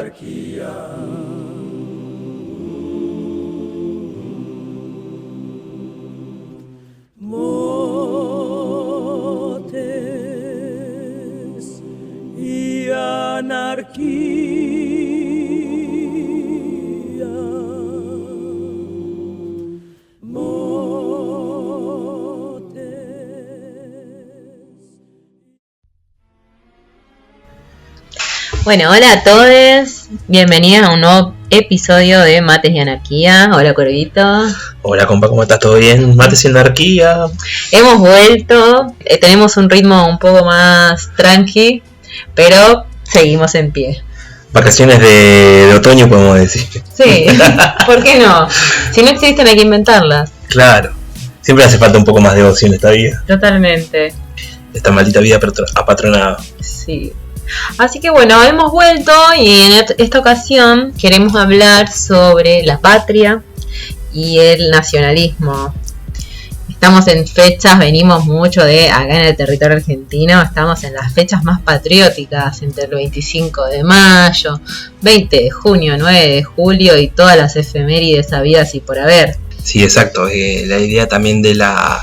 anarquía. Motes y anarquía. Bueno, hola a todos, bienvenidos a un nuevo episodio de Mates y Anarquía. Hola Corvito. Hola compa, ¿cómo estás? ¿Todo bien? Mates y Anarquía. Hemos vuelto, tenemos un ritmo un poco más tranqui, pero seguimos en pie. Vacaciones de otoño podemos decir. Sí, ¿por qué no? Si no existen hay que inventarlas. Claro, siempre hace falta un poco más de ocio en esta vida. Totalmente. Esta maldita vida apatronada. Sí. Así que bueno, hemos vuelto y en esta ocasión queremos hablar sobre la patria y el nacionalismo. Estamos en fechas, venimos mucho de acá en el territorio argentino, estamos en las fechas más patrióticas, entre el 25 de mayo, 20 de junio, 9 de julio y todas las efemérides habidas y por haber. Sí, exacto, la idea también de la...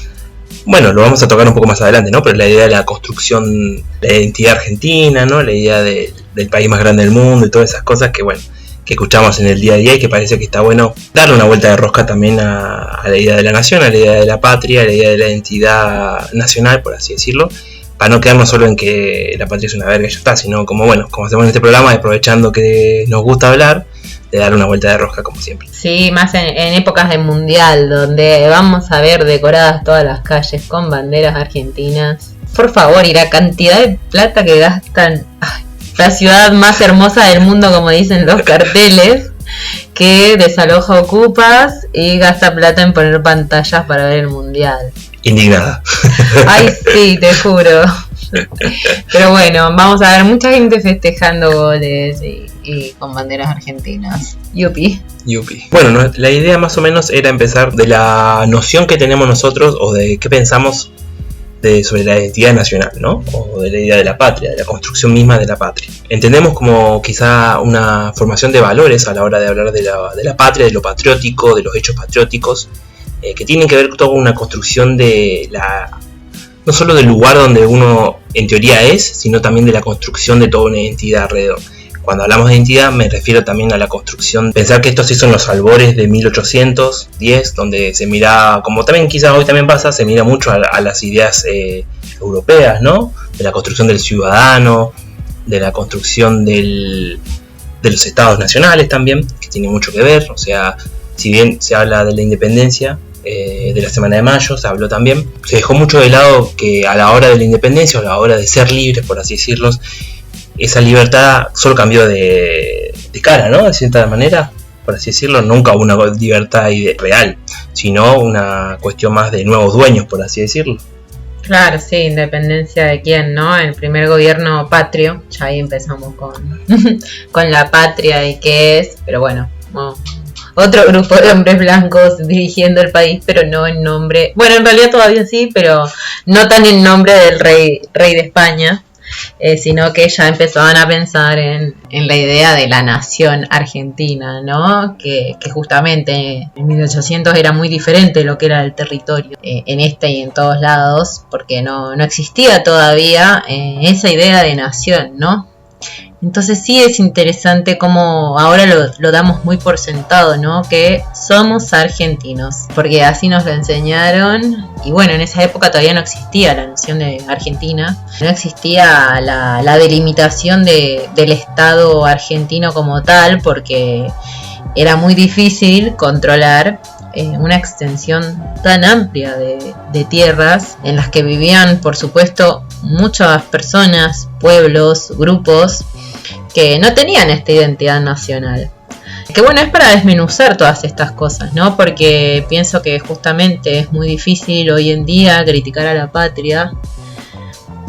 Bueno, lo vamos a tocar un poco más adelante, ¿no? Pero la idea de la construcción, la identidad argentina, ¿no? La idea del país más grande del mundo y todas esas cosas que, bueno, que escuchamos en el día a día y que parece que está bueno darle una vuelta de rosca también a la idea de la nación, a la idea de la patria, a la idea de la identidad nacional, por así decirlo, para no quedarnos solo en que la patria es una verga y ya está, sino como, bueno, como hacemos en este programa, aprovechando que nos gusta hablar, de dar una vuelta de rosca como siempre. Sí, más en épocas de mundial, donde vamos a ver decoradas todas las calles con banderas argentinas. Por favor, y la cantidad de plata que gastan, la ciudad más hermosa del mundo, como dicen los carteles, que desaloja ocupas y gasta plata en poner pantallas para ver el mundial. Indignada. Ay, sí, te juro. Pero bueno, vamos a ver mucha gente festejando goles y con banderas argentinas. Yupi. Bueno, la idea más o menos era empezar de la noción que tenemos nosotros o de qué pensamos sobre la identidad nacional, ¿no? O de la idea de la patria, de la construcción misma de la patria. Entendemos como quizá una formación de valores a la hora de hablar de la patria, de lo patriótico, de los hechos patrióticos, que tienen que ver con toda una construcción de no solo del lugar donde uno en teoría es, sino también de la construcción de toda una identidad alrededor. Cuando hablamos de identidad me refiero también a la construcción, pensar que esto se hizo en los albores de 1810, donde se mira, como también quizás hoy también pasa, se mira mucho a las ideas europeas, ¿no? De la construcción del ciudadano, de la construcción de los estados nacionales también, que tiene mucho que ver. O sea, si bien se habla de la independencia, de la Semana de Mayo, se habló también, se dejó mucho de lado que a la hora de la independencia o a la hora de ser libres, por así decirlo, esa libertad solo cambió de cara, ¿no? De cierta manera, por así decirlo, nunca hubo una libertad real, sino una cuestión más de nuevos dueños, por así decirlo. Claro, sí, independencia de quién, ¿no? El primer gobierno patrio, ya ahí empezamos con la patria y qué es, pero bueno, no. Otro grupo de hombres blancos dirigiendo el país, pero no en nombre... Bueno, en realidad todavía sí, pero no tan en nombre del rey de España, sino que ya empezaban a pensar en la idea de la nación argentina, ¿no? Que justamente en 1800 era muy diferente lo que era el territorio, en este y en todos lados, porque no existía todavía esa idea de nación, ¿no? Entonces sí es interesante cómo ahora lo damos muy por sentado, ¿no? Que somos argentinos, porque así nos lo enseñaron. Y bueno, en esa época todavía no existía la noción de Argentina, no existía la delimitación del Estado argentino como tal, porque era muy difícil controlar una extensión tan amplia de tierras en las que vivían, por supuesto, muchas personas, pueblos, grupos que no tenían esta identidad nacional. Que bueno, es para desmenuzar todas estas cosas, ¿no? Porque pienso que justamente es muy difícil hoy en día criticar a la patria.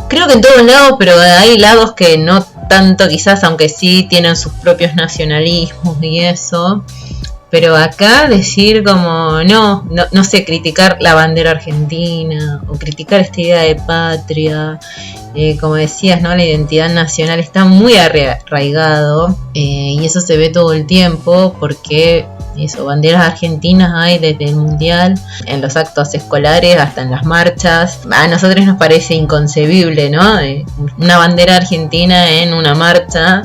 Creo que en todos lados, pero hay lados que no tanto quizás, aunque sí tienen sus propios nacionalismos y eso. Pero acá decir como no sé, criticar la bandera argentina o criticar esta idea de patria como decías, ¿no? La identidad nacional está muy arraigado, y eso se ve todo el tiempo porque banderas argentinas hay desde el mundial, en los actos escolares, hasta en las marchas. A nosotros nos parece inconcebible, ¿no? Una bandera argentina en una marcha,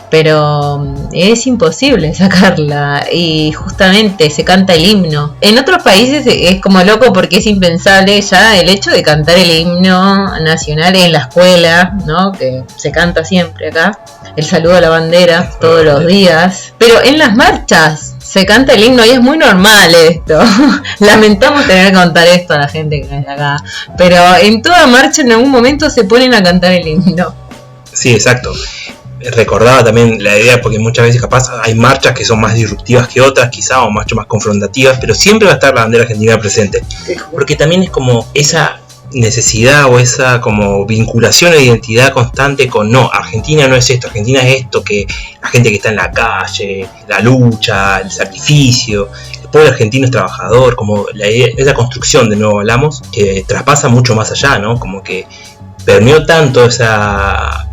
pero es imposible sacarla, y justamente se canta el himno. En otros países es como loco porque es impensable ya el hecho de cantar el himno nacional en la escuela, ¿no? Que se canta siempre acá, el saludo a la bandera todos los días, pero en las marchas se canta el himno y es muy normal esto. Lamentamos tener que contar esto a la gente que no es de acá, pero en toda marcha en algún momento se ponen a cantar el himno. Sí, exacto. Recordaba también la idea, porque muchas veces capaz hay marchas que son más disruptivas que otras, quizá, o mucho más confrontativas, pero siempre va a estar la bandera argentina presente, porque también es como esa necesidad o esa como vinculación de identidad constante con no, Argentina no es esto, Argentina es esto, que la gente que está en la calle, la lucha, el sacrificio, el pueblo argentino es trabajador, como esa construcción, de nuevo hablamos, que traspasa mucho más allá, ¿no? Como que permeó tanto esa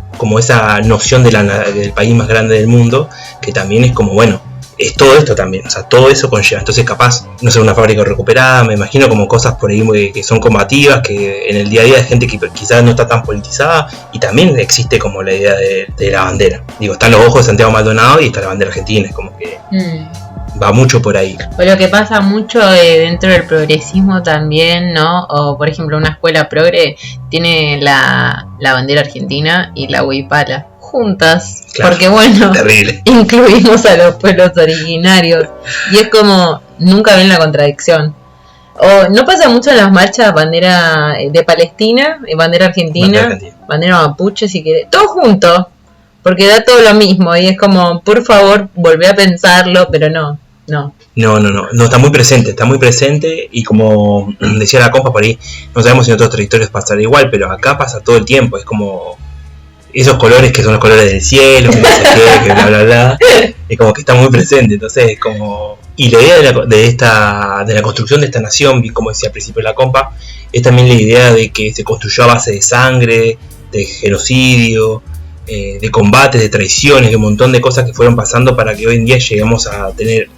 noción del país más grande del mundo, que también es como, bueno, es todo esto también, o sea, todo eso conlleva. Entonces capaz, no sé, una fábrica recuperada, me imagino como cosas por ahí que son combativas, que en el día a día hay gente que quizás no está tan politizada, y también existe como la idea de la bandera. Digo, están los ojos de Santiago Maldonado y está la bandera argentina, es como que va mucho por ahí. O lo que pasa mucho dentro del progresismo también, ¿no? O por ejemplo una escuela progre tiene la bandera argentina y la huipala juntas, claro, porque bueno, terrible. Incluimos a los pueblos originarios y es como nunca ven la contradicción. O no pasa mucho en las marchas, bandera de Palestina, bandera argentina, bandera mapuche, si querés, todo junto, porque da todo lo mismo y es como, por favor, volvé a pensarlo, pero no, está muy presente, y como decía la compa por ahí, no sabemos si en otros territorios pasará igual, pero acá pasa todo el tiempo, es como esos colores que son los colores del cielo, que no sé qué, que bla bla bla, es como que está muy presente. Entonces es como, y la idea de la construcción de esta nación, como decía al principio la compa, es también la idea de que se construyó a base de sangre, de genocidio, de combates, de traiciones, de un montón de cosas que fueron pasando para que hoy en día lleguemos a tener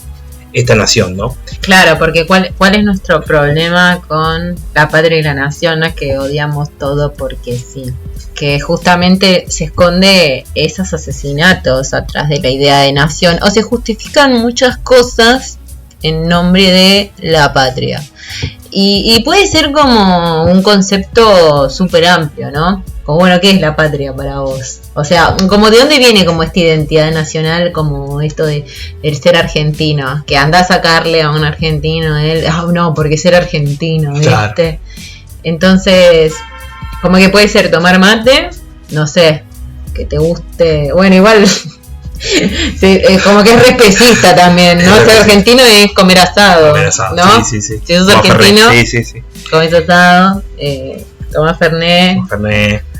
esta nación, ¿no? Claro, porque ¿cuál es nuestro problema con la patria y la nación? No es que odiamos todo porque sí, que justamente se esconde esos asesinatos atrás de la idea de nación, o se justifican muchas cosas en nombre de la patria. Y puede ser como un concepto súper amplio, ¿no? Como, bueno, ¿qué es la patria para vos? O sea, como de dónde viene como esta identidad nacional, como esto de el ser argentino, que anda a sacarle a un argentino, no, porque ser argentino, ¿viste? Claro. Entonces, como que puede ser tomar mate, no sé, que te guste, bueno, igual... Sí, como que es especista también, ¿no? Ser argentino es comer asado, ¿no? Sí. Si sos argentino, comes asado, tomás fernet,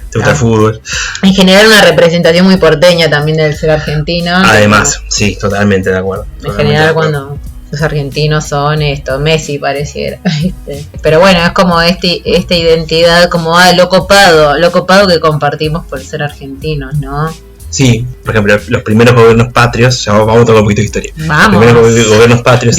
te gusta el fútbol. En general una representación muy porteña también del ser argentino. Además, como, sí, totalmente de acuerdo. En general cuando los argentinos son esto, Messi pareciera, ¿viste? Pero bueno, es como esta identidad como lo copado que compartimos por ser argentinos, ¿no? Sí, por ejemplo, los primeros gobiernos patrios, ya vamos a tocar un poquito de historia. Vamos. Los primeros gobiernos patrios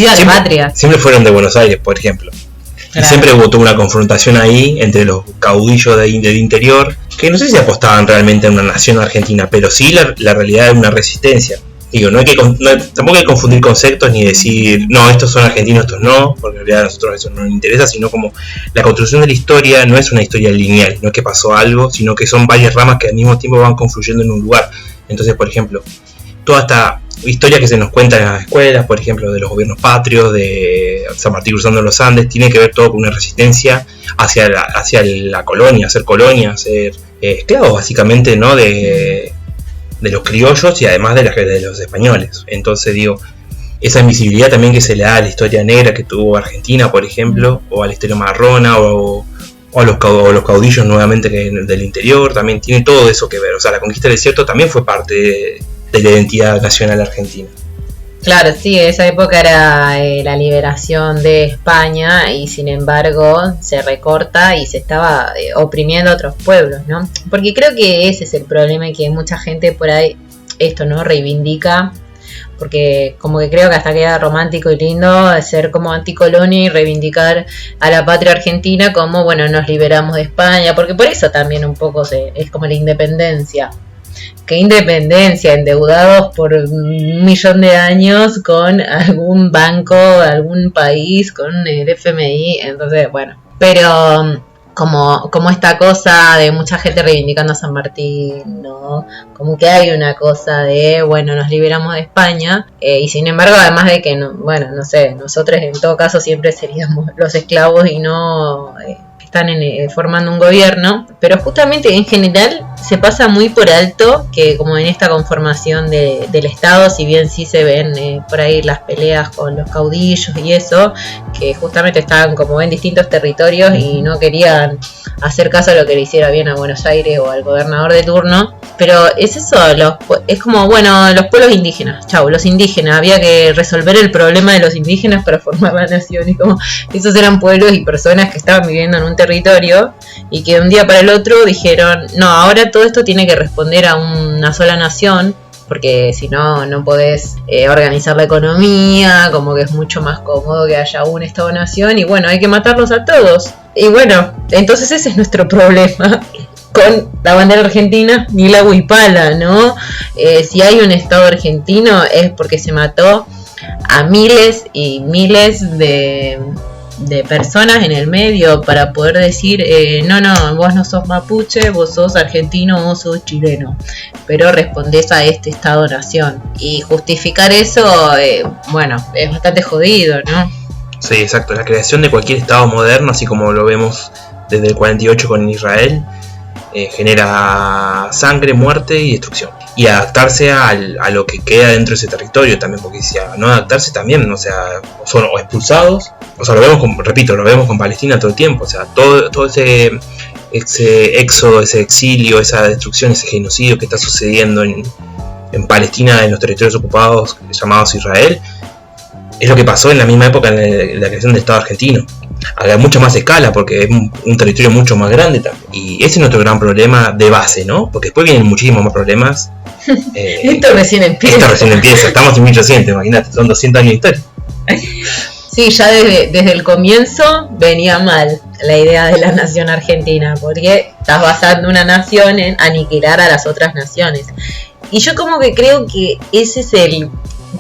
siempre fueron de Buenos Aires, por ejemplo. Claro. Y siempre hubo toda una confrontación ahí entre los caudillos del interior, que no sé si apostaban realmente a una nación argentina, pero sí la realidad es una resistencia. Digo, tampoco hay que confundir conceptos ni decir, no, estos son argentinos, estos no, porque en realidad a nosotros eso no nos interesa, sino como la construcción de la historia no es una historia lineal, no es que pasó algo, sino que son varias ramas que al mismo tiempo van confluyendo en un lugar. Entonces, por ejemplo, toda esta historia que se nos cuenta en las escuelas, por ejemplo, de los gobiernos patrios, de San Martín cruzando los Andes, tiene que ver todo con una resistencia hacia la colonia, ser esclavos, básicamente, ¿no? De los criollos y además de los españoles. Entonces digo, esa invisibilidad también que se le da a la historia negra que tuvo Argentina, por ejemplo, o a la historia marrona, o a los caudillos nuevamente del interior, también tiene todo eso que ver. O sea, la conquista del desierto también fue parte de la identidad nacional argentina. Claro, sí, esa época era la liberación de España y sin embargo se recorta y se estaba oprimiendo a otros pueblos, ¿no? Porque creo que ese es el problema y que mucha gente por ahí esto, ¿no? Reivindica, porque como que creo que hasta queda romántico y lindo ser como anticolonia y reivindicar a la patria argentina como, bueno, nos liberamos de España, porque por eso también un poco es como la independencia. ¿Qué independencia? Endeudados por 1.000.000 de años con algún banco, algún país, con el FMI, entonces, bueno. Pero como esta cosa de mucha gente reivindicando a San Martín, ¿no? Como que hay una cosa de, bueno, nos liberamos de España, y sin embargo, además de que, no, bueno, no sé, nosotros en todo caso siempre seríamos los esclavos y no están formando un gobierno, pero justamente en general se pasa muy por alto que como en esta conformación del Estado, si bien sí se ven por ahí las peleas con los caudillos y eso, que justamente estaban como en distintos territorios y no querían hacer caso a lo que le hiciera bien a Buenos Aires o al gobernador de turno, pero es eso, es como, bueno, los pueblos indígenas, chau, los indígenas, había que resolver el problema de los indígenas para formar la nación, y como esos eran pueblos y personas que estaban viviendo en un territorio y que de un día para el otro dijeron, no, ahora todo esto tiene que responder a una sola nación, porque si no, no podés organizar la economía, como que es mucho más cómodo que haya un Estado-nación, y bueno, hay que matarlos a todos. Y bueno, entonces ese es nuestro problema con la bandera argentina ni la huipala, ¿no? Si hay un Estado argentino es porque se mató a miles y miles de personas en el medio para poder decir, no, vos no sos mapuche, vos sos argentino, vos sos chileno, pero respondés a este Estado-nación. Y justificar eso, bueno, es bastante jodido, ¿no? Sí, exacto. La creación de cualquier Estado moderno, así como lo vemos desde el 48 con Israel, genera sangre, muerte y destrucción. Y adaptarse a lo que queda dentro de ese territorio también, porque si no adaptarse también, o sea, son o expulsados, o sea, lo vemos con Palestina todo el tiempo, o sea, todo ese éxodo, ese exilio, esa destrucción, ese genocidio que está sucediendo en Palestina, en los territorios ocupados llamados Israel, es lo que pasó en la misma época en la creación del Estado argentino. A mucha más escala, porque es un territorio mucho más grande también. Y ese es nuestro gran problema de base, ¿no? Porque después vienen muchísimos más problemas. Esto recién empieza. Estamos en 1800, imagínate, son 200 años de historia. Sí, ya desde el comienzo venía mal la idea de la nación argentina, porque estás basando una nación en aniquilar a las otras naciones. Y yo como que creo que ese es el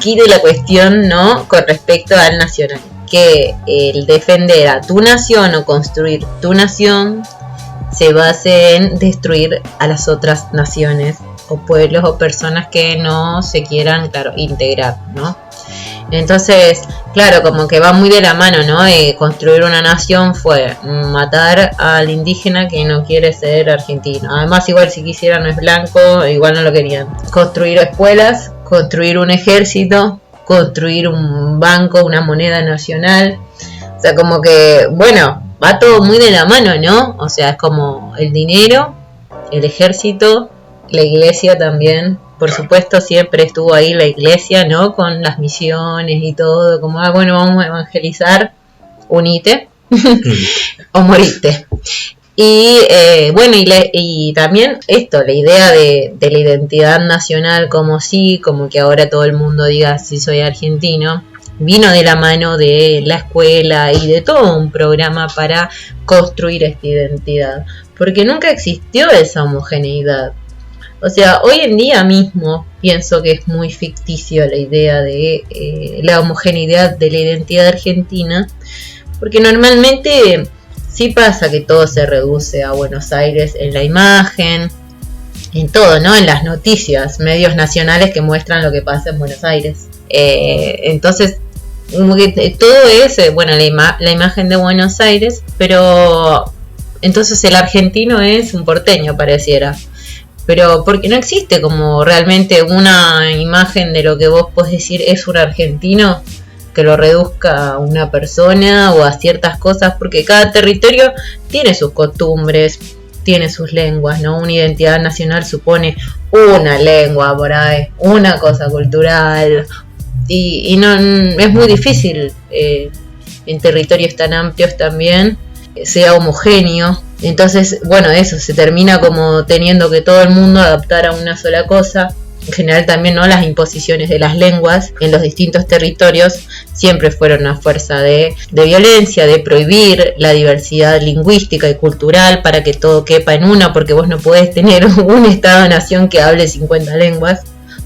key de la cuestión, ¿no? Con respecto al nacional. Que el defender a tu nación o construir tu nación se base en destruir a las otras naciones o pueblos o personas que no se quieran, claro, integrar, ¿no? Entonces, claro, como que va muy de la mano, ¿no? Construir una nación fue matar al indígena que no quiere ser argentino. Además, igual si quisiera no es blanco, igual no lo querían. Construir escuelas, construir un ejército, construir un banco, una moneda nacional. O sea, como que, bueno, va todo muy de la mano, ¿no? O sea, es como el dinero, el ejército, la iglesia también. Por supuesto, siempre estuvo ahí la iglesia, ¿no? Con las misiones y todo, como, bueno, vamos a evangelizar, unite o morite. Y bueno, y también esto, la idea de la identidad nacional como que ahora todo el mundo diga sí soy argentino, vino de la mano de la escuela y de todo un programa para construir esta identidad, porque nunca existió esa homogeneidad. O sea, hoy en día mismo pienso que es muy ficticio la idea de la homogeneidad de la identidad argentina, porque normalmente sí pasa que todo se reduce a Buenos Aires en la imagen, en todo, ¿no? En las noticias, medios nacionales que muestran lo que pasa en Buenos Aires. Entonces, como que todo es, bueno, la imagen de Buenos Aires, pero entonces el argentino es un porteño, pareciera. Pero porque no existe como realmente una imagen de lo que vos podés decir es un argentino, que lo reduzca a una persona o a ciertas cosas, porque cada territorio tiene sus costumbres, tiene sus lenguas, ¿no? Una identidad nacional supone una lengua por ahí, una cosa cultural, y no es muy difícil en territorios tan amplios también sea homogéneo. Entonces, bueno, eso se termina como teniendo que todo el mundo adaptar a una sola cosa. En general también, ¿no?, las imposiciones de las lenguas en los distintos territorios siempre fueron una fuerza de violencia, de prohibir la diversidad lingüística y cultural para que todo quepa en una, porque vos no podés tener un Estado-nación que hable 50 lenguas.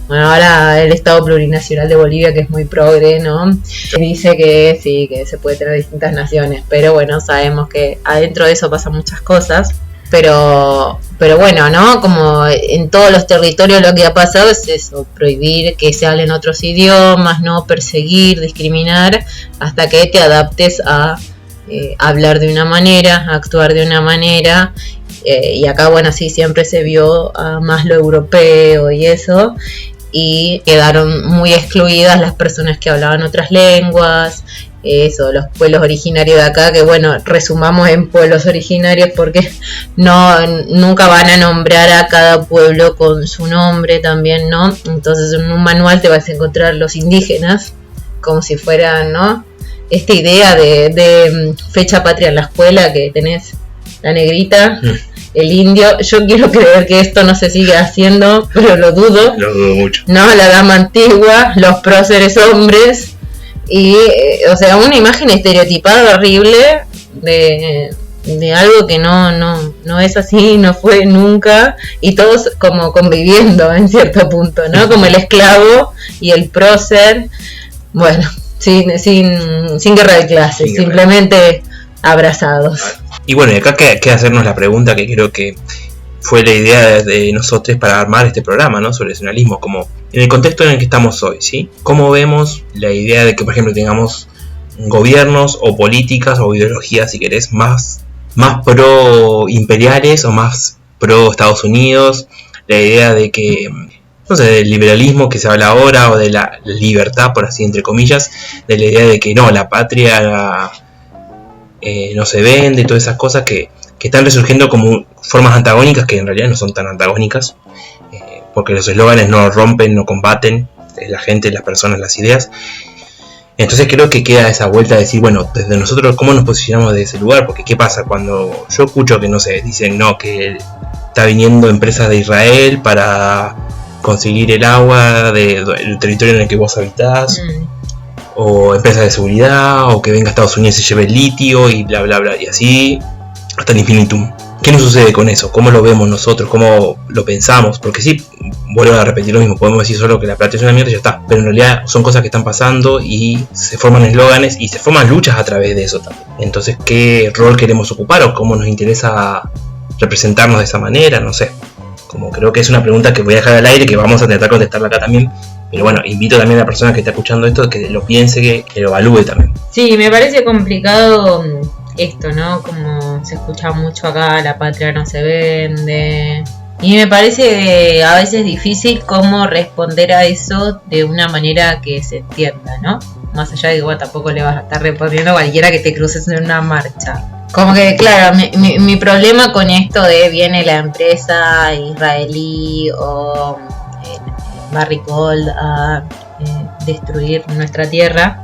Bueno, ahora el Estado Plurinacional de Bolivia, que es muy progre, ¿no?, dice que sí, que se puede tener distintas naciones, pero bueno, sabemos que adentro de eso pasan muchas cosas. Pero bueno, ¿no? Como en todos los territorios lo que ha pasado es eso, prohibir que se hablen otros idiomas, no perseguir, discriminar, hasta que te adaptes a hablar de una manera, a actuar de una manera. Y acá, bueno, sí, siempre se vio más lo europeo y eso, y quedaron muy excluidas las personas que hablaban otras lenguas. Eso, los pueblos originarios de acá, que bueno, resumamos en pueblos originarios porque nunca van a nombrar a cada pueblo con su nombre también, ¿no? Entonces en un manual te vas a encontrar los indígenas como si fueran, ¿no?, esta idea de fecha patria en la escuela, que tenés la negrita, el indio. Yo quiero creer que esto no se sigue haciendo, pero lo dudo. Lo dudo mucho. No, la dama antigua, los próceres hombres. Y, o sea, una imagen estereotipada horrible de algo que no es así, no fue nunca, y todos como conviviendo en cierto punto, ¿no? Como el esclavo y el prócer, bueno, sin guerra de clases, simplemente abrazados. Y bueno, y acá queda hacernos la pregunta que creo que fue la idea de nosotros para armar este programa, ¿no?, sobre nacionalismo, como en el contexto en el que estamos hoy, ¿sí? ¿Cómo vemos la idea de que, por ejemplo, tengamos gobiernos o políticas o ideologías, si querés, más pro imperiales o más pro Estados Unidos? La idea de que, no sé, del liberalismo que se habla ahora, o de la libertad, por así entre comillas, de la idea de que no, la patria no se vende, todas esas cosas que están resurgiendo como formas antagónicas, que en realidad no son tan antagónicas, porque los eslóganes no rompen, no combaten la gente, las personas, las ideas. Entonces creo que queda esa vuelta de decir, bueno, desde nosotros cómo nos posicionamos de ese lugar, porque qué pasa cuando yo escucho que, no sé, dicen no, que está viniendo empresas de Israel para conseguir el agua del territorio en el que vos habitás, o empresas de seguridad, o que venga a Estados Unidos y se lleve el litio y bla bla bla, y así hasta el infinitum. ¿Qué nos sucede con eso? ¿Cómo lo vemos nosotros? ¿Cómo lo pensamos? Porque sí, vuelvo a repetir lo mismo, podemos decir solo que la plata es una mierda y ya está, pero en realidad son cosas que están pasando y se forman eslóganes y se forman luchas a través de eso también. Entonces, ¿qué rol queremos ocupar o cómo nos interesa representarnos de esa manera? No sé, como creo que es una pregunta que voy a dejar al aire, que vamos a intentar contestarla acá también. Pero bueno, invito también a la persona que está escuchando esto que lo piense, que lo evalúe también. Sí, me parece complicado esto, ¿no? Como se escucha mucho acá, la patria no se vende. Y me parece a veces difícil cómo responder a eso de una manera que se entienda, ¿no? Más allá de que bueno, tampoco le vas a estar respondiendo a cualquiera que te cruces en una marcha. Como que, claro, mi problema con esto de viene la empresa israelí o Barrick Gold a destruir nuestra tierra,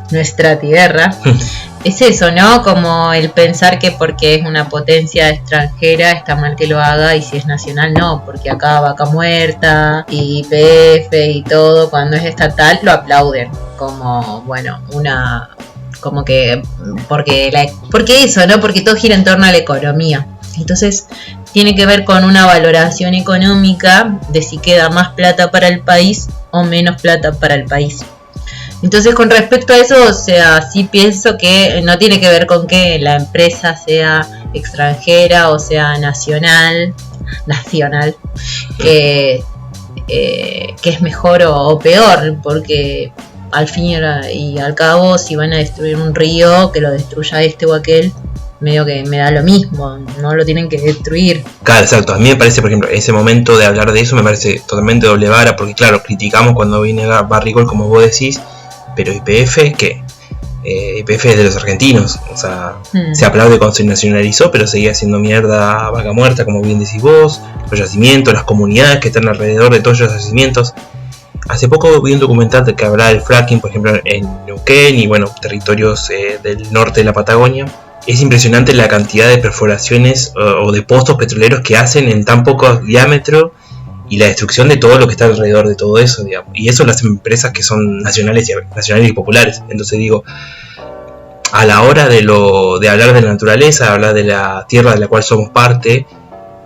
es eso, ¿no? Como el pensar que porque es una potencia extranjera está mal que lo haga, y si es nacional no, porque acá Vaca Muerta y YPF y todo, cuando es estatal lo aplauden como, bueno, como que porque eso, ¿no? Porque todo gira en torno a la economía. Entonces tiene que ver con una valoración económica de si queda más plata para el país o menos plata para el país. Entonces, con respecto a eso, o sea, sí pienso que no tiene que ver con que la empresa sea extranjera o sea nacional, que es mejor o peor, porque al fin y al cabo, si van a destruir un río, que lo destruya este o aquel, medio que me da lo mismo, no lo tienen que destruir. Claro, exacto. A mí me parece, por ejemplo, ese momento de hablar de eso me parece totalmente doble vara, porque claro, criticamos cuando viene Barrick Gold, como vos decís, pero YPF, ¿qué? YPF es de los argentinos, o sea, se aplaude cuando se nacionalizó, pero seguía haciendo mierda Vaca Muerta, como bien decís vos, los yacimientos, las comunidades que están alrededor de todos los yacimientos. hace poco vi un documental que hablaba del fracking, por ejemplo, en Neuquén y bueno, territorios del norte de la Patagonia. Es impresionante la cantidad de perforaciones o de pozos petroleros que hacen en tan poco diámetro y la destrucción de todo lo que está alrededor de todo eso, digamos. Y eso lo hacen empresas que son nacionales y populares. Entonces digo, a la hora de hablar de la naturaleza, de hablar de la tierra de la cual somos parte,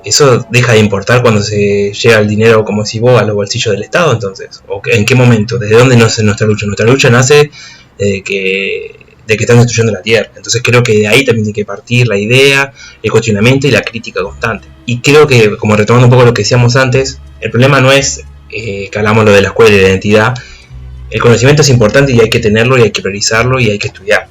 eso deja de importar cuando se llega el dinero, como decís vos, a los bolsillos del Estado. Entonces, ¿o en qué momento? ¿Desde dónde nace nuestra lucha? Nuestra lucha nace de que están destruyendo la tierra. Entonces creo que de ahí también tiene que partir la idea, el cuestionamiento y la crítica constante. Y creo que, como retomando un poco lo que decíamos antes, el problema no es que hablamos lo de la escuela y la identidad. El conocimiento es importante y hay que tenerlo y hay que priorizarlo y hay que estudiar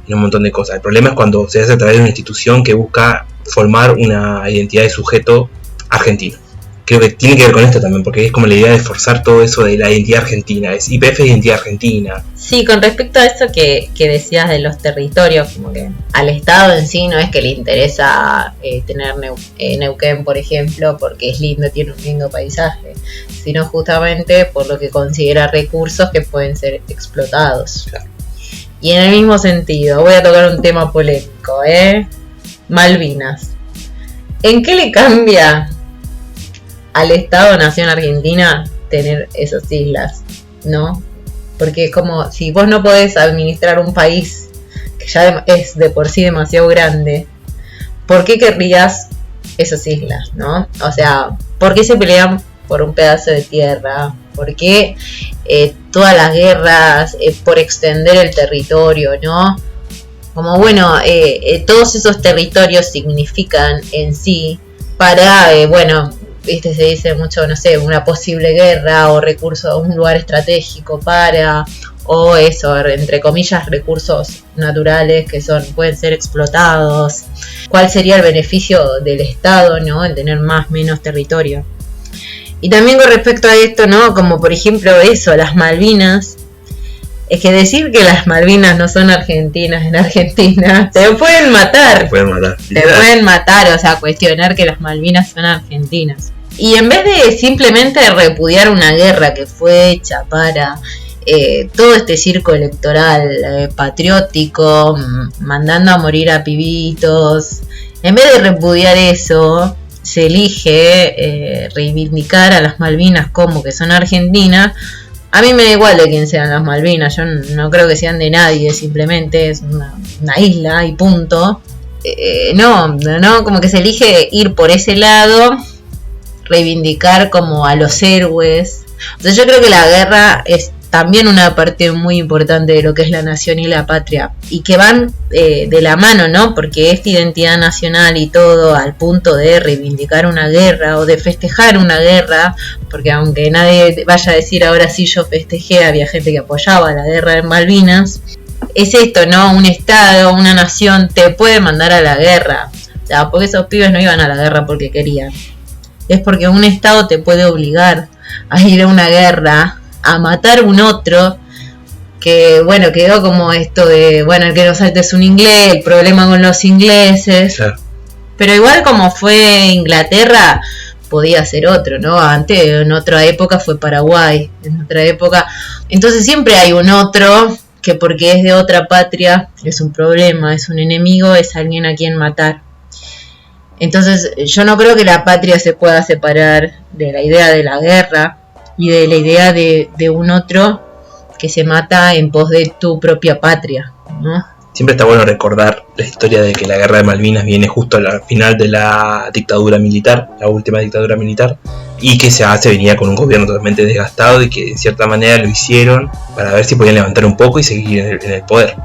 y un montón de cosas. El problema es cuando se hace a través de una institución que busca formar una identidad de sujeto argentino. Creo que tiene que ver con esto también, porque es como la idea de forzar todo eso de la identidad argentina, es YPF es identidad argentina. Sí, con respecto a eso que decías de los territorios, como que al Estado en sí no es que le interesa tener Neuquén, por ejemplo, porque es lindo, tiene un lindo paisaje, sino justamente por lo que considera recursos que pueden ser explotados. Claro. Y en el mismo sentido, voy a tocar un tema polémico, Malvinas. ¿En qué le cambia al Estado-Nación Argentina tener esas islas, no? Porque es como, si vos no podés administrar un país que ya es de por sí demasiado grande, ¿por qué querrías esas islas, no? O sea, ¿por qué se pelean por un pedazo de tierra? ¿Por qué todas las guerras por extender el territorio, no? Como bueno, todos esos territorios significan en sí para, se dice mucho, no sé, una posible guerra o recurso a un lugar estratégico para, o eso, entre comillas, recursos naturales que pueden ser explotados. ¿Cuál sería el beneficio del Estado, no, en tener menos territorio? Y también con respecto a esto, no, como por ejemplo eso, las Malvinas. Es que decir que las Malvinas no son argentinas en Argentina, te pueden matar. Te pueden matar, o sea, cuestionar que las Malvinas son argentinas. Y en vez de simplemente repudiar una guerra que fue hecha para todo este circo electoral patriótico, mandando a morir a pibitos, en vez de repudiar eso, se elige reivindicar a las Malvinas como que son argentinas. A mí me da igual de quién sean las Malvinas, yo no creo que sean de nadie, simplemente es una isla y punto. No, como que se elige ir por ese lado, reivindicar como a los héroes. O sea, yo creo que la guerra es también una parte muy importante de lo que es la nación y la patria, y que van de la mano, ¿no? Porque esta identidad nacional y todo al punto de reivindicar una guerra o de festejar una guerra, porque aunque nadie vaya a decir ahora sí yo festejé, había gente que apoyaba la guerra de Malvinas, es esto, ¿no? Un Estado, una nación te puede mandar a la guerra, o sea, porque esos pibes no iban a la guerra porque querían, es porque un Estado te puede obligar a ir a una guerra, a matar un otro, que bueno, quedó como esto de, bueno, el que no salte es un inglés, el problema con los ingleses, claro. Pero igual como fue Inglaterra, podía ser otro, ¿no? Antes, en otra época fue Paraguay, en otra época, entonces siempre hay un otro, que porque es de otra patria, es un problema, es un enemigo, es alguien a quien matar. Entonces yo no creo que la patria se pueda separar de la idea de la guerra, y de la idea de un otro que se mata en pos de tu propia patria, ¿no? Siempre está bueno recordar la historia de que la guerra de Malvinas viene justo al final de la dictadura militar, la última dictadura militar, y que se venía con un gobierno totalmente desgastado y que en cierta manera lo hicieron para ver si podían levantar un poco y seguir en el poder.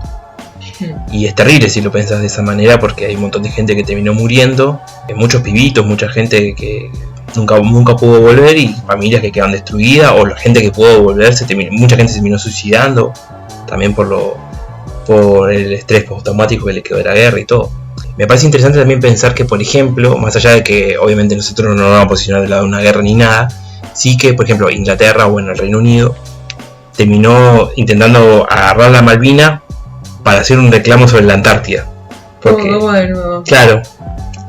Y es terrible si lo pensás de esa manera, porque hay un montón de gente que terminó muriendo, muchos pibitos, mucha gente que nunca pudo volver, y familias que quedan destruidas, o la gente que pudo volver, mucha gente se terminó suicidando también por el estrés postraumático que le quedó de la guerra y todo. Me parece interesante también pensar que, por ejemplo, más allá de que obviamente nosotros no nos vamos a posicionar del lado de una guerra ni nada, sí que, por ejemplo, Inglaterra o el Reino Unido terminó intentando agarrar la Malvina para hacer un reclamo sobre la Antártida. Porque, bueno. Claro,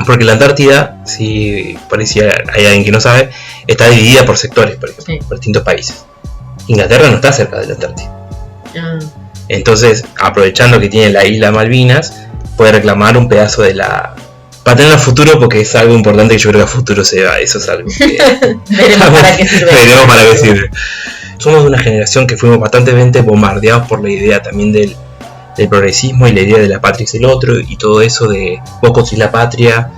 porque la Antártida, si por ahí si hay alguien que no sabe, está dividida por sectores, por ejemplo, sí, por distintos países. Inglaterra no está cerca de la Antártida. Ah, Entonces, aprovechando que tiene la isla Malvinas, puede reclamar un pedazo de la... Para tener a futuro, porque es algo importante que yo creo que a futuro se va. Eso es algo que... veremos para qué sirve. Veremos para qué sirve. Somos de una generación que fuimos bastante bombardeados por la idea también del progresismo y la idea de la patria es el otro y todo eso de vos construís la patria,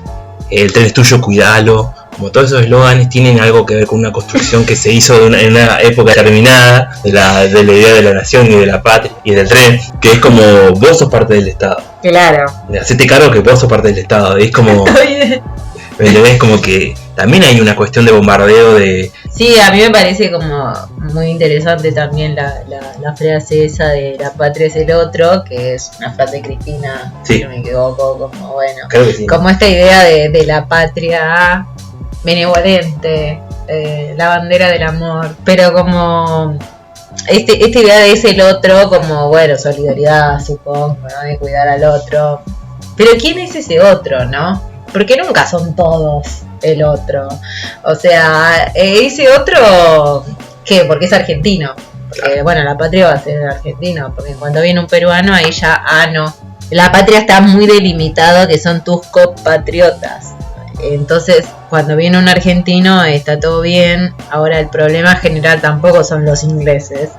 el tren es tuyo, cuidalo. Como todos esos eslóganes tienen algo que ver con una construcción que se hizo en una época determinada de la idea de la nación y de la patria y del tren, que es como vos sos parte del Estado. Claro. Hacete cargo que vos sos parte del Estado. Es como... ¿Me entendés? Como que también hay una cuestión de bombardeo de... Sí, a mí me parece como muy interesante también la frase esa de la patria es el otro, que es una frase de Cristina, Sí. si no me equivoco, como bueno, Creo que sí. como esta idea de la patria benevolente, la bandera del amor, pero como esta idea de ese el otro, como bueno, solidaridad, supongo, ¿no? De cuidar al otro, pero ¿quién es ese otro, no? Porque nunca son todos el otro. O sea, ese otro, ¿qué? Porque es argentino. Porque, bueno, la patria va a ser argentino. Porque cuando viene un peruano, ahí ya, no. La patria está muy delimitado, que son tus compatriotas. Entonces, cuando viene un argentino, está todo bien. Ahora, el problema general tampoco son los ingleses,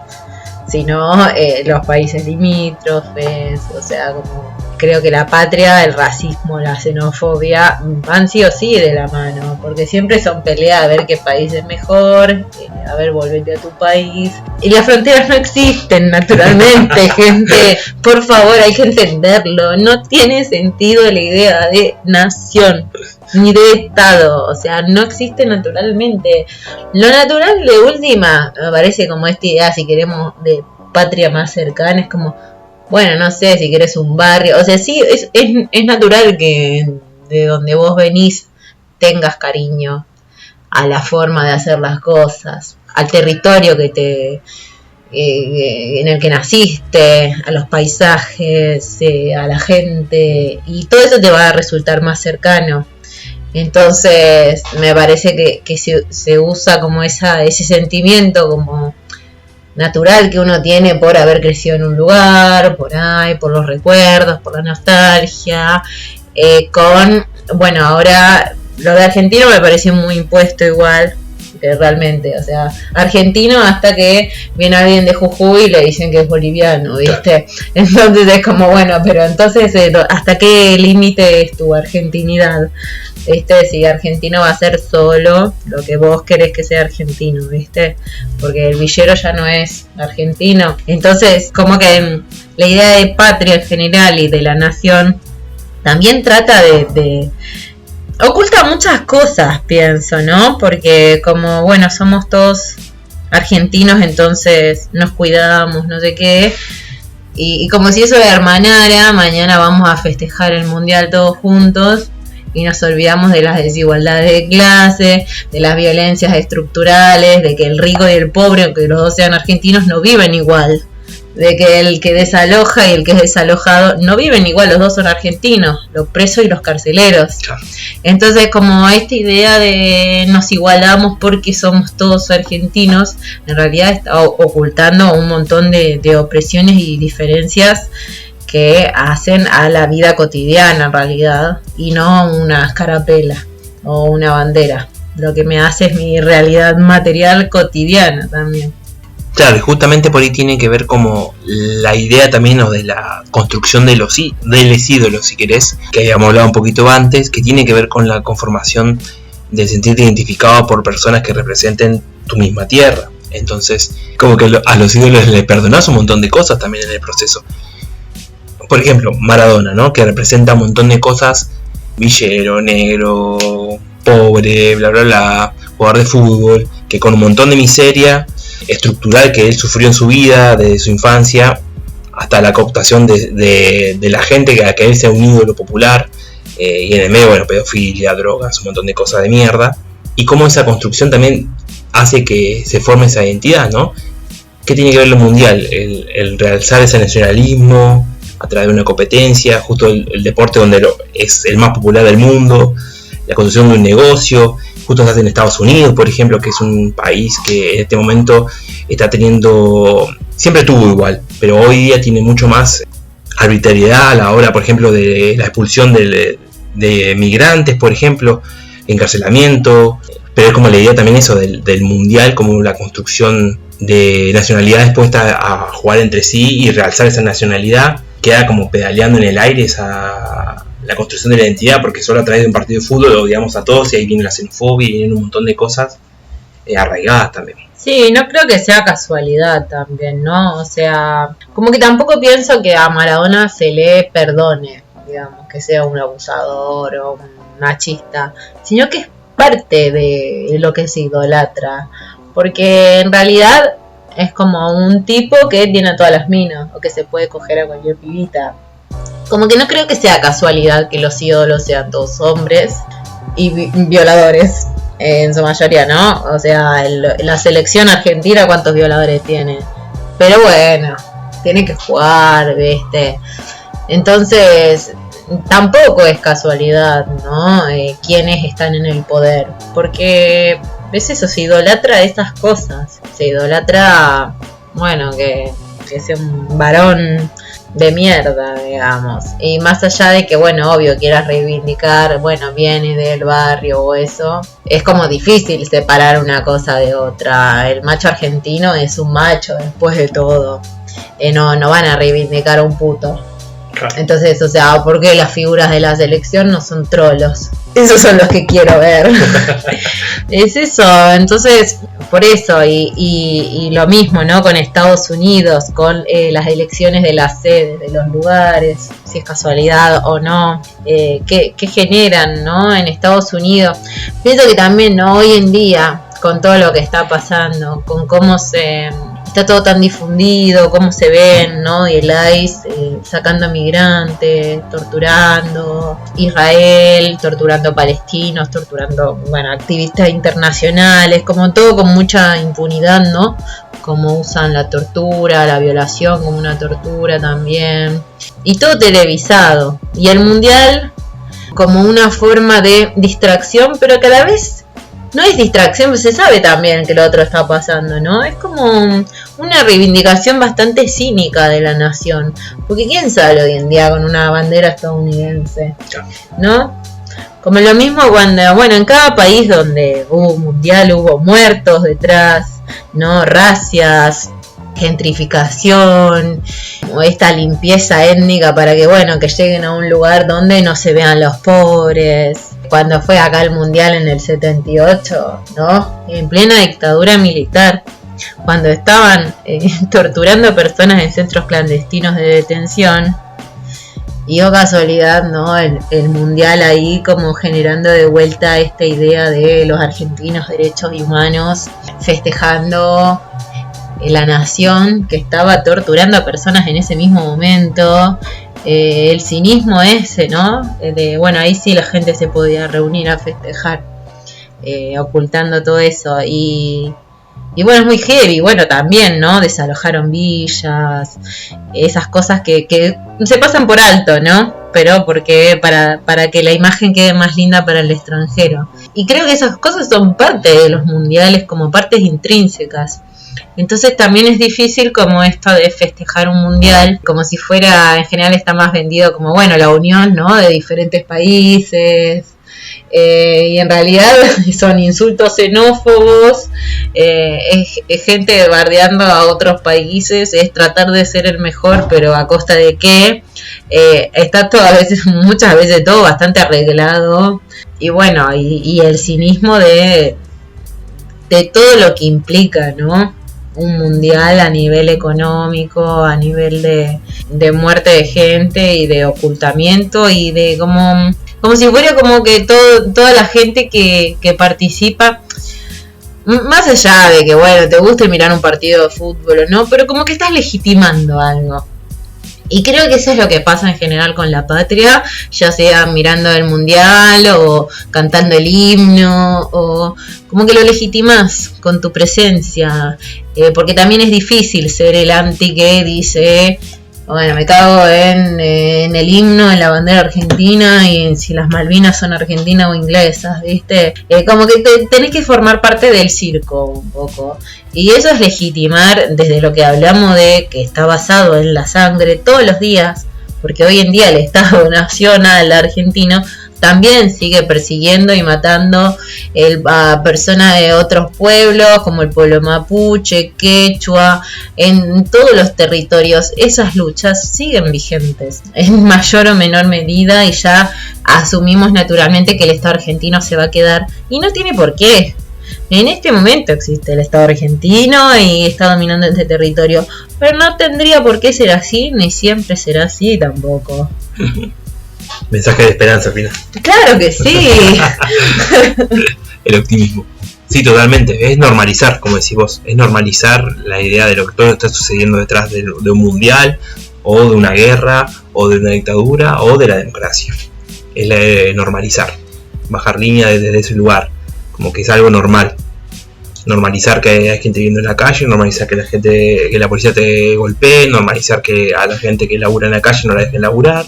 sino los países limítrofes. O sea, como... Creo que la patria, el racismo, la xenofobia van sí o sí de la mano, porque siempre son peleas a ver qué país es mejor, a ver, volvete a tu país. Y las fronteras no existen, naturalmente, gente. Por favor, hay que entenderlo. No tiene sentido la idea de nación, ni de Estado. O sea, no existe naturalmente. Lo natural, de última, me parece como esta idea, si queremos, de patria más cercana, es como... Bueno, no sé, si querés un barrio, o sea, sí, es natural que de donde vos venís tengas cariño a la forma de hacer las cosas, al territorio que en el que naciste, a los paisajes, a la gente, y todo eso te va a resultar más cercano. Entonces, me parece que se usa como ese sentimiento como... natural que uno tiene por haber crecido en un lugar, por ahí, por los recuerdos, por la nostalgia, bueno, ahora lo de argentino me pareció muy impuesto igual, que realmente, o sea, argentino hasta que viene alguien de Jujuy y le dicen que es boliviano, ¿viste? Entonces es como, bueno, pero entonces, ¿hasta qué límite es tu argentinidad? ¿Viste? Si argentino va a ser solo lo que vos querés que sea argentino, ¿viste? Porque el villero ya no es argentino. Entonces, como que la idea de patria en general y de la nación también trata de oculta muchas cosas, pienso, ¿no? Porque como, bueno, somos todos argentinos, entonces nos cuidamos, no sé qué. Y como si eso hermanara, mañana vamos a festejar el mundial todos juntos. Y nos olvidamos de las desigualdades de clase, de las violencias estructurales, de que el rico y el pobre, aunque los dos sean argentinos, no viven igual. De que el que desaloja y el que es desalojado no viven igual, los dos son argentinos, los presos y los carceleros. Entonces, como esta idea de nos igualamos porque somos todos argentinos, en realidad está ocultando un montón de opresiones y diferencias que hacen a la vida cotidiana en realidad, y no una escarapela o una bandera. Lo que me hace es mi realidad material cotidiana también. Claro, y justamente por ahí tiene que ver como la idea también, ¿no?, de la construcción de los ídolos, si querés, que habíamos hablado un poquito antes, que tiene que ver con la conformación de sentirte identificado por personas que representen tu misma tierra. Entonces, como que a los ídolos les perdonás un montón de cosas también en el proceso. Por ejemplo, Maradona, ¿no?, que representa un montón de cosas, villero, negro, pobre, bla bla bla, jugador de fútbol, que con un montón de miseria estructural que él sufrió en su vida, desde su infancia hasta la cooptación de la gente a que él sea un ídolo popular, y en el medio, bueno, pedofilia, drogas, un montón de cosas de mierda, y cómo esa construcción también hace que se forme esa identidad, ¿no? ¿Qué tiene que ver lo mundial? El realzar ese nacionalismo a través de una competencia, justo el deporte donde es el más popular del mundo, la construcción de un negocio, justo estás en Estados Unidos, por ejemplo, que es un país que en este momento está teniendo, siempre tuvo igual, pero hoy día tiene mucho más arbitrariedad a la hora, por ejemplo, de la expulsión de migrantes, por ejemplo, encarcelamiento, pero es como la idea también eso del mundial, como la construcción de nacionalidades puestas a jugar entre sí y realzar esa nacionalidad, queda como pedaleando en el aire la construcción de la identidad, porque solo a través de un partido de fútbol lo odiamos a todos y ahí viene la xenofobia y vienen un montón de cosas arraigadas también. Sí, no creo que sea casualidad también, ¿no? O sea, como que tampoco pienso que a Maradona se le perdone, digamos, que sea un abusador o un machista, sino que es parte de lo que se idolatra, porque en realidad es como un tipo que tiene a todas las minas o que se puede coger a cualquier pibita. Como que no creo que sea casualidad que los ídolos sean todos hombres y violadores, en su mayoría, ¿no? O sea, la selección argentina, ¿cuántos violadores tiene? Pero bueno, tiene que jugar, ¿viste? Entonces, tampoco es casualidad, ¿no? Quiénes están en el poder, porque es eso, se idolatra esas cosas, se idolatra, bueno, que sea un varón de mierda, digamos, y más allá de que, bueno, obvio, quieras reivindicar, bueno, viene del barrio o eso, es como difícil separar una cosa de otra. El macho argentino es un macho después de todo, no van a reivindicar a un puto. Entonces, o sea, ¿por qué las figuras de la selección no son trolos? Esos son los que quiero ver. Es eso, entonces, por eso, y lo mismo, ¿no? Con Estados Unidos, con las elecciones de las sedes, de los lugares, si es casualidad o no, ¿qué generan, ¿no? En Estados Unidos. Pienso que también, ¿no? Hoy en día, con todo lo que está pasando, con cómo está todo tan difundido, cómo se ven, ¿no? Y el ICE sacando migrantes, torturando Israel, torturando palestinos, torturando, bueno, activistas internacionales, como todo con mucha impunidad, ¿no? Como usan la tortura, la violación como una tortura también. Y todo televisado. Y el mundial como una forma de distracción, pero que a la vez no es distracción, pues se sabe también que lo otro está pasando, ¿no? Es como una reivindicación bastante cínica de la nación. Porque ¿quién sale hoy en día con una bandera estadounidense? ¿No? Como lo mismo cuando, bueno, en cada país donde hubo un mundial hubo muertos detrás, ¿no? Racias, gentrificación, o esta limpieza étnica para que, bueno, que lleguen a un lugar donde no se vean los pobres. Cuando fue acá el mundial en el 78, ¿no? En plena dictadura militar, cuando estaban torturando personas en centros clandestinos de detención, y oh casualidad, ¿no? El mundial ahí como generando de vuelta esta idea de los argentinos derechos humanos, festejando la nación que estaba torturando a personas en ese mismo momento. El cinismo ese, ¿no? Bueno, ahí sí la gente se podía reunir a festejar, ocultando todo eso. Y bueno, es muy heavy. Bueno, también, ¿no? Desalojaron villas, esas cosas que se pasan por alto, ¿no? Pero porque para que la imagen quede más linda para el extranjero. Y creo que esas cosas son parte de los mundiales, como partes intrínsecas. Entonces también es difícil como esto de festejar un mundial, como si fuera, en general está más vendido como, bueno, la unión, ¿no? De diferentes países, y en realidad son insultos xenófobos, es gente bardeando a otros países, es tratar de ser el mejor, pero a costa de qué, está todo, muchas veces todo bastante arreglado, y bueno, y el cinismo de todo lo que implica, ¿no? Un mundial a nivel económico, a nivel de muerte de gente y de ocultamiento y de como si fuera como que toda la gente que participa, más allá de que, bueno, te guste mirar un partido de fútbol o no, pero como que estás legitimando algo. Y creo que eso es lo que pasa en general con la patria, ya sea mirando el mundial o cantando el himno, o como que lo legitimas con tu presencia, porque también es difícil ser el anti que dice bueno, me cago en el himno, en la bandera argentina y en si las Malvinas son argentinas o inglesas, ¿viste? Como que tenés que formar parte del circo un poco. Y eso es legitimar desde lo que hablamos de que está basado en la sangre todos los días, porque hoy en día el Estado Nacional argentino también sigue persiguiendo y matando a personas de otros pueblos, como el pueblo mapuche, quechua, en todos los territorios. Esas luchas siguen vigentes en mayor o menor medida y ya asumimos naturalmente que el Estado argentino se va a quedar y no tiene por qué. En este momento existe el Estado argentino y está dominando este territorio, pero no tendría por qué ser así, ni siempre será así tampoco. Mensaje de esperanza al final. Claro que sí. El optimismo. Sí, totalmente. Es normalizar, como decís vos. Es normalizar la idea de lo que todo está sucediendo detrás de un mundial, o de una guerra, o de una dictadura, o de la democracia. Es normalizar. Bajar línea desde ese lugar. Como que es algo normal. Normalizar que hay gente viviendo en la calle, normalizar que la policía te golpee, normalizar que a la gente que labura en la calle no la dejen laburar.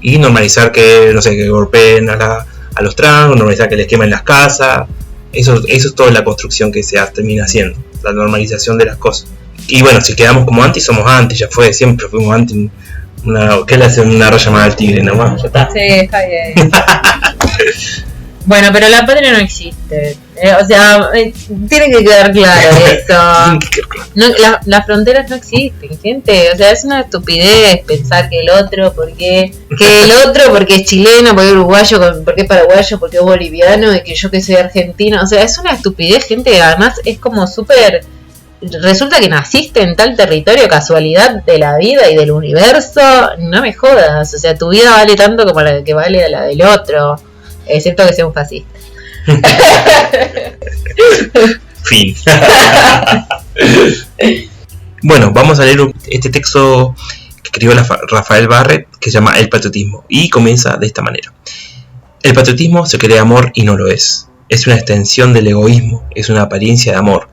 Y normalizar que, no sé, que golpeen a los trans, normalizar que les quemen las casas. Eso es toda la construcción que se termina haciendo, la normalización de las cosas. Y bueno, si quedamos como anti, somos anti, ya fue, siempre fuimos anti. ¿Qué le hace una raya más al tigre nomás? Ya está. Sí, está bien. Bueno, pero la patria no existe. O sea, tiene que quedar claro eso. No, las fronteras no existen, gente. O sea, es una estupidez pensar que el otro porque es chileno, porque es uruguayo, porque es paraguayo, porque es boliviano, y que yo que soy argentino. O sea, es una estupidez, gente. Además, es como súper. Resulta que naciste en tal territorio, casualidad de la vida y del universo. No me jodas. O sea, tu vida vale tanto como la que vale la del otro. Excepto que sea un fascista. Fin. Bueno, vamos a leer este texto que escribió Rafael Barrett, que se llama El patriotismo, y comienza de esta manera. El patriotismo se cree amor y no lo es. Es una extensión del egoísmo, es una apariencia de amor.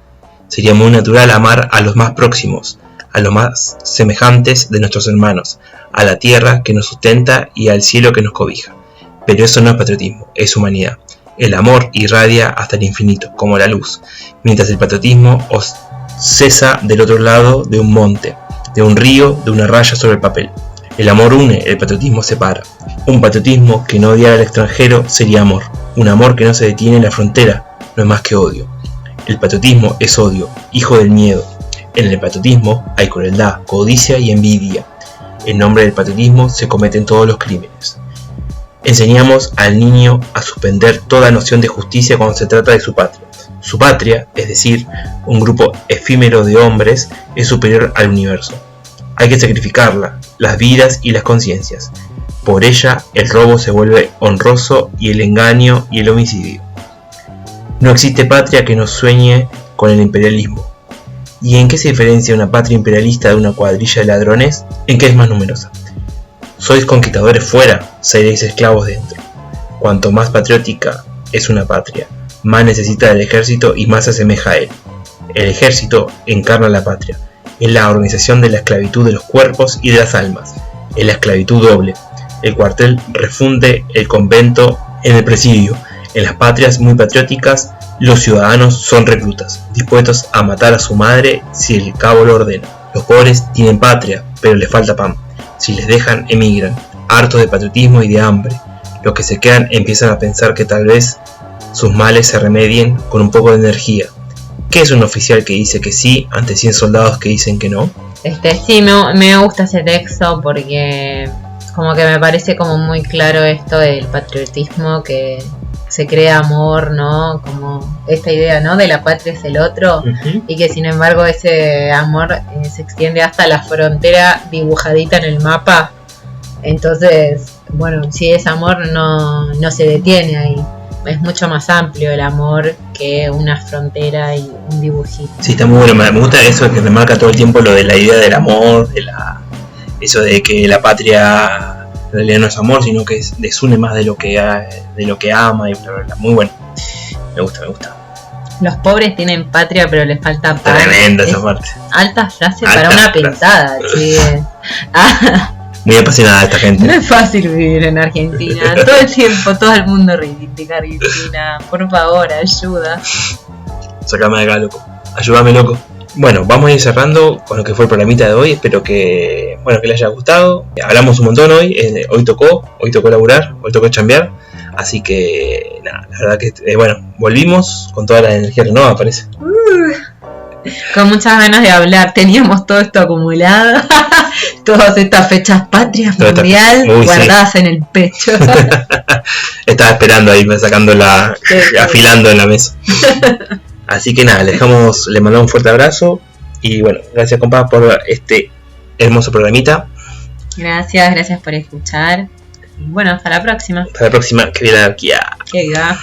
Sería muy natural amar a los más próximos, a los más semejantes de nuestros hermanos, a la tierra que nos sustenta y al cielo que nos cobija. Pero eso no es patriotismo, es humanidad. El amor irradia hasta el infinito, como la luz, mientras el patriotismo os cesa del otro lado de un monte, de un río, de una raya sobre el papel. El amor une, el patriotismo separa. Un patriotismo que no odiara al extranjero sería amor. Un amor que no se detiene en la frontera no es más que odio. El patriotismo es odio, hijo del miedo. En el patriotismo hay crueldad, codicia y envidia. En nombre del patriotismo se cometen todos los crímenes. Enseñamos al niño a suspender toda noción de justicia cuando se trata de su patria. Su patria, es decir, un grupo efímero de hombres, es superior al universo. Hay que sacrificarla, las vidas y las conciencias. Por ella, el robo se vuelve honroso y el engaño y el homicidio. No existe patria que no sueñe con el imperialismo. ¿Y en qué se diferencia una patria imperialista de una cuadrilla de ladrones? ¿En qué es más numerosa? Sois conquistadores fuera, seréis esclavos dentro. Cuanto más patriótica es una patria, más necesita del ejército y más se asemeja a él. El ejército encarna la patria, es la organización de la esclavitud de los cuerpos y de las almas, es la esclavitud doble. El cuartel refunde el convento en el presidio. En las patrias muy patrióticas, los ciudadanos son reclutas, dispuestos a matar a su madre si el cabo lo ordena. Los pobres tienen patria, pero les falta pan. Si les dejan, emigran, hartos de patriotismo y de hambre. Los que se quedan empiezan a pensar que tal vez sus males se remedien con un poco de energía. ¿Qué es un oficial que dice que sí ante 100 soldados que dicen que no? Sí, me gusta ese texto porque como que me parece como muy claro esto del patriotismo, que se crea amor, ¿no? Como esta idea, ¿no? De la patria es el otro, y que sin embargo ese amor se extiende hasta la frontera dibujadita en el mapa. Entonces, bueno, si es amor no se detiene ahí. Es mucho más amplio el amor que una frontera y un dibujito. Sí, está muy bueno. Me gusta eso que remarca todo el tiempo lo de la idea del amor, eso de que la patria en realidad no es amor, sino que desune más de lo que ama y bla bla bla. Muy bueno. Me gusta. Los pobres tienen patria, pero les falta pan. Tremenda Es esa parte. alta frase Alta para una frase. pintada, che. Muy apasionada esta No gente. es fácil vivir en Argentina. Todo el tiempo, todo el mundo reivindica Argentina. Por favor, ayuda. Sácame de acá, loco. Ayúdame, loco. Bueno, vamos a ir cerrando con lo que fue el programita de hoy. Espero que, bueno, que les haya gustado. Hablamos un montón hoy. Hoy tocó laburar, hoy tocó chambear. Así que, nada, la verdad que, bueno, volvimos con toda la energía renovada, parece. Con muchas ganas de hablar. Teníamos todo esto acumulado. Todas estas fechas patrias Todas estas mundial fechas. Uy, guardadas en el pecho. Estaba esperando ahí, sacándola, Sí. afilando en la mesa. Así que nada, le mandamos un fuerte abrazo. Y bueno, gracias, compa, por este hermoso programita. Gracias por escuchar. Y bueno, hasta la próxima. Hasta la próxima, que viene aquí. Que viva.